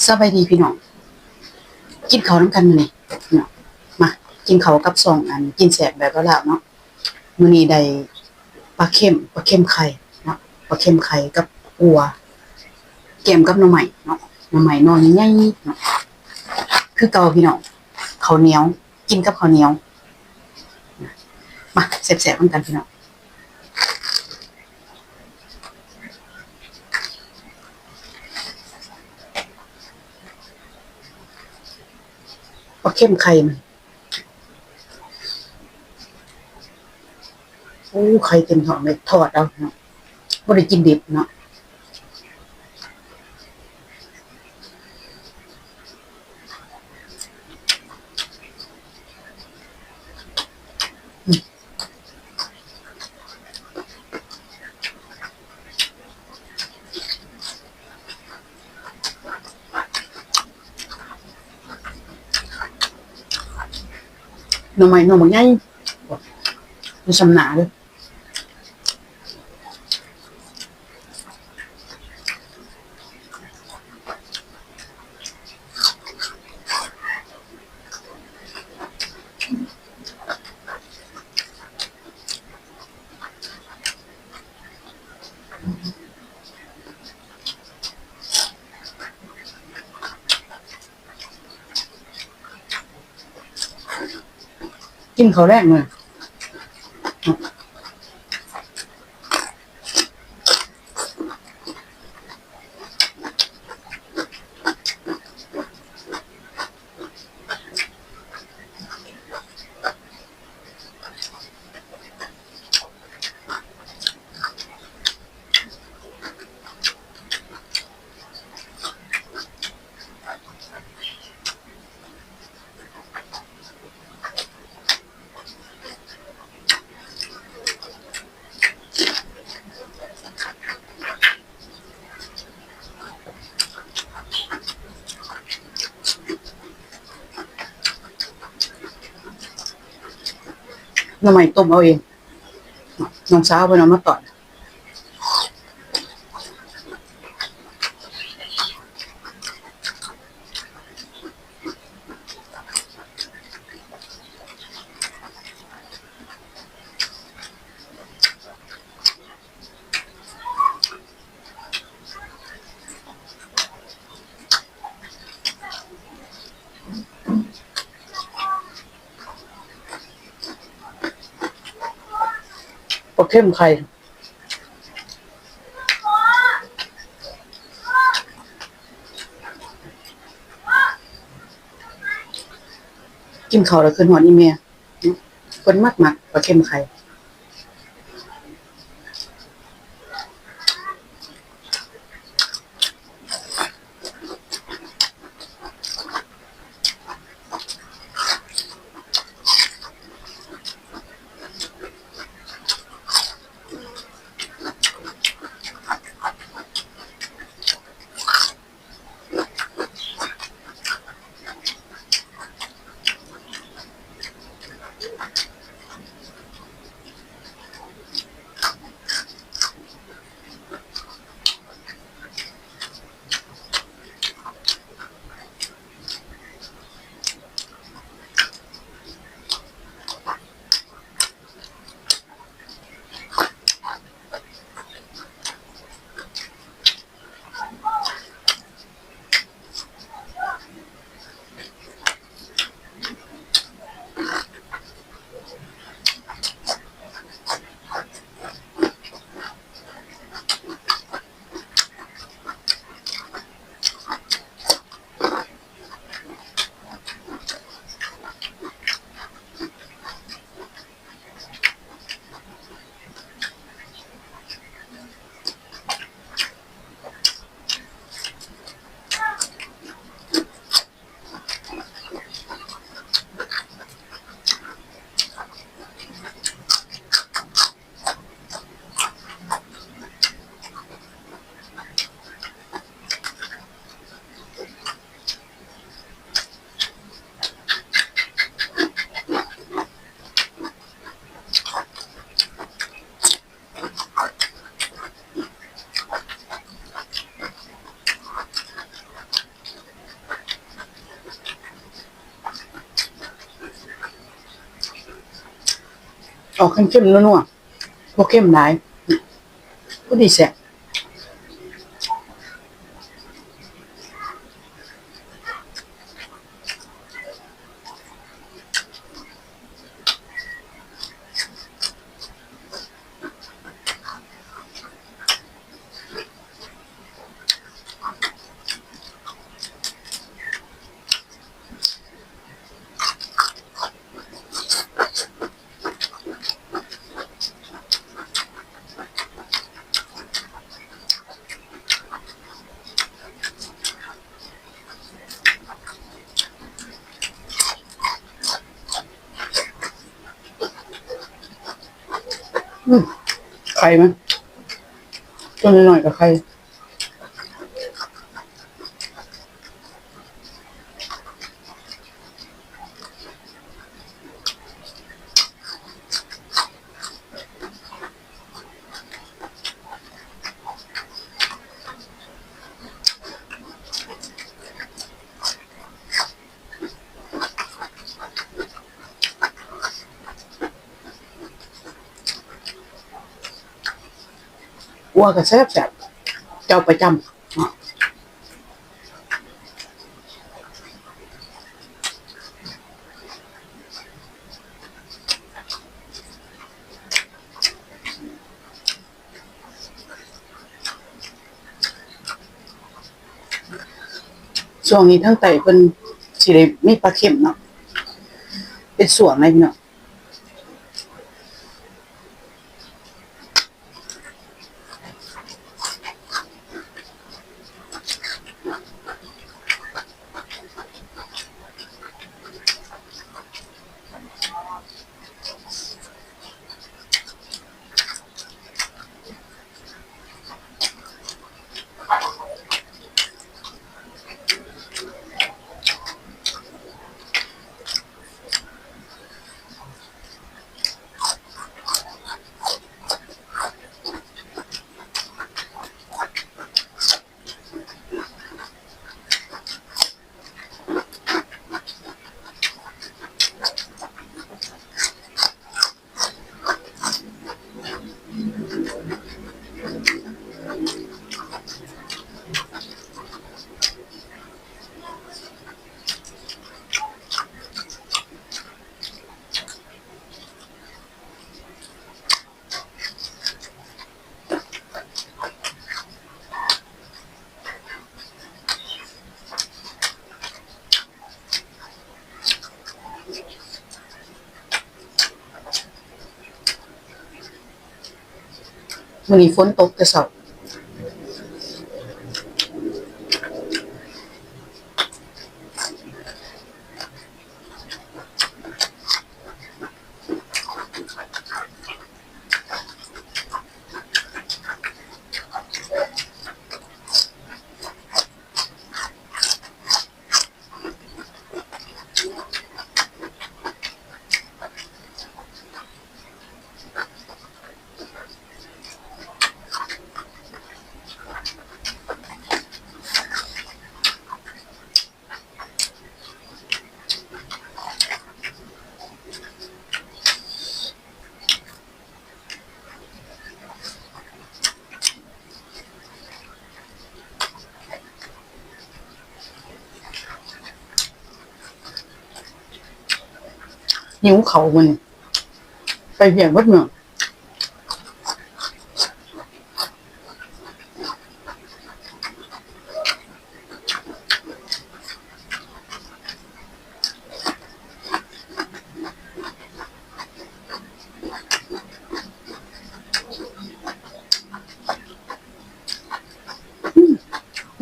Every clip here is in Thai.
สบายดีพี่น้องกินข้าวน้ำกันมื้อนี้พี่น้องมากินข้าวกับ2 อันกินแซ่บแบบลาวๆเนาะมื้อนี้ได้ปลาเค็มไข่เนาะปลาเค็มไข่กับอั่วแกมกับหน่อไม้เนาะหน่อไม้หน่อใหญ่ๆเนาะคือเก่าพี่น้องข้าวเหนียวกินกับข้าวเหนียวมาแซ่บๆนำกันพี่น้องปลาเค็มไข่มันโอ้ไข่เต็มท้องเลยทอดเอาเนาะบ่ได้กินดิบเนาะหน่อไม้หน่อบักใหญ่มันสำหนาเด้อกินข้าวแรกมื้อหน่อไม้ต้มเอาเองน้องสาวเพิ่นเอามาตอนปลาเค็มไข่กินข้าวแล้วขึ้นฮอดอีแม่เพิ่นมักปลาเค็มไข่ อกเข้มๆนัวๆพวกเข้มหลายก็ดีแซ่บไข่มั้ยตัวน้อยๆกับไข่วัวก็แซ่บเจ้าประจำช่วงนี้ทั้งไตเพิ่นสิได้มีปลาเค็มเนาะเป็นส่วนเลยพี่น้องมื้อนี้ฝนตกแต่เช้าหิวข้าวมื้อนี้ไปเวียกเบิดมื้อ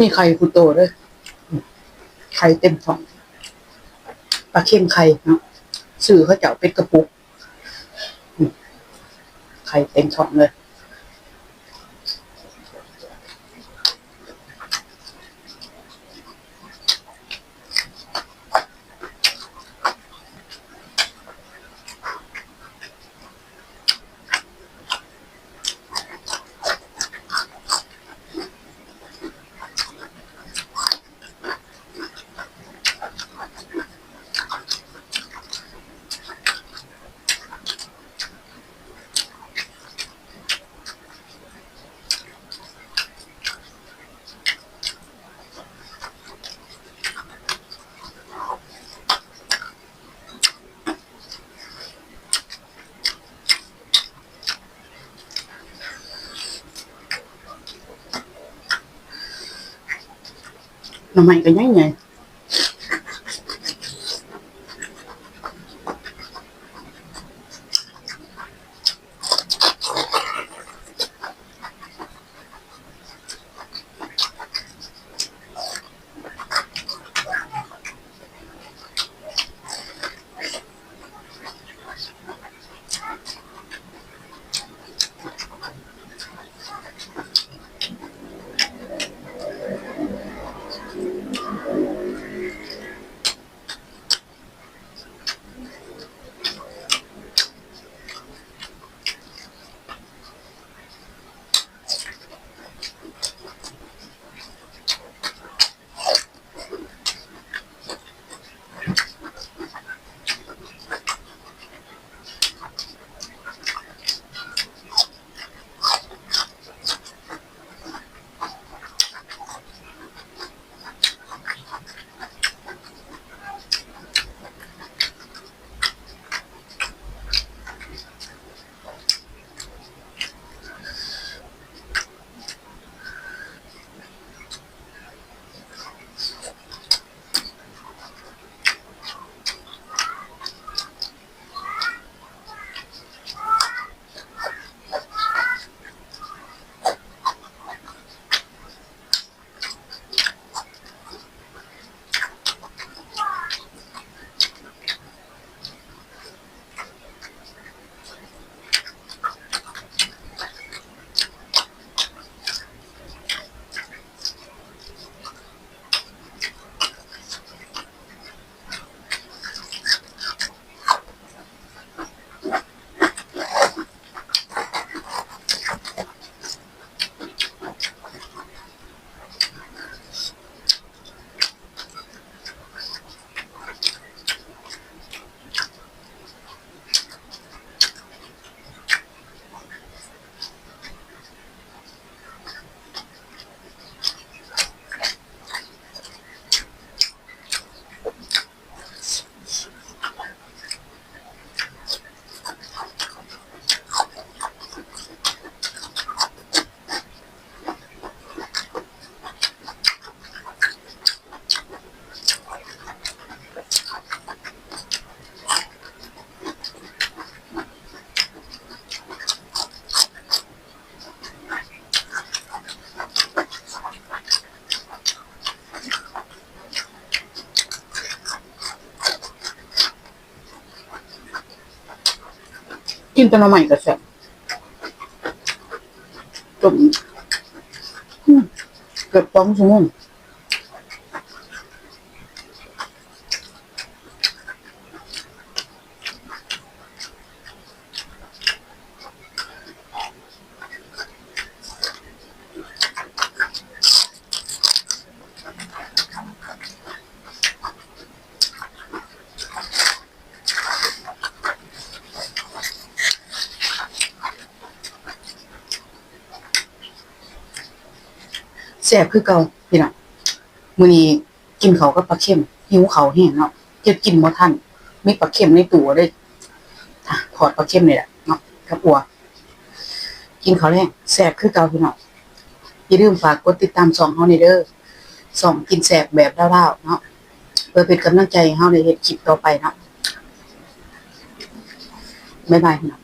มีไข่พุโตเด้อไข่เต็มท้องปลาเค็มไข่เนาะซื้อเขาเจ้าเป็นกระปุกไข่เต็มท้องเลย หน่อไม้ก็ยังไงกินแต่หน่อไม้ก็แซ่บจมเกือบ2 ชั่วโมงแซ่บคือเก่าพี่น้องมื้อนี้กินข้าวกับปลาเค็มหิวข้าวแห้งเนาะเก็บกินบ่ทันมีปลาเค็มในตู้เลยทอดปลาเค็มนี่แหละเนาะกับอัวกินข้าวแลงแซ่บคือเก่าพี่น้องอย่าลืมฝากกดติดตามช่องเฮานี่เด้อช่องกินแซ่บแบบลาวๆเนาะเพื่อเป็นกำลังใจให้เฮาได้เฮ็ดคลิปต่อไปเนาะบ๊ายบายพี่น้อง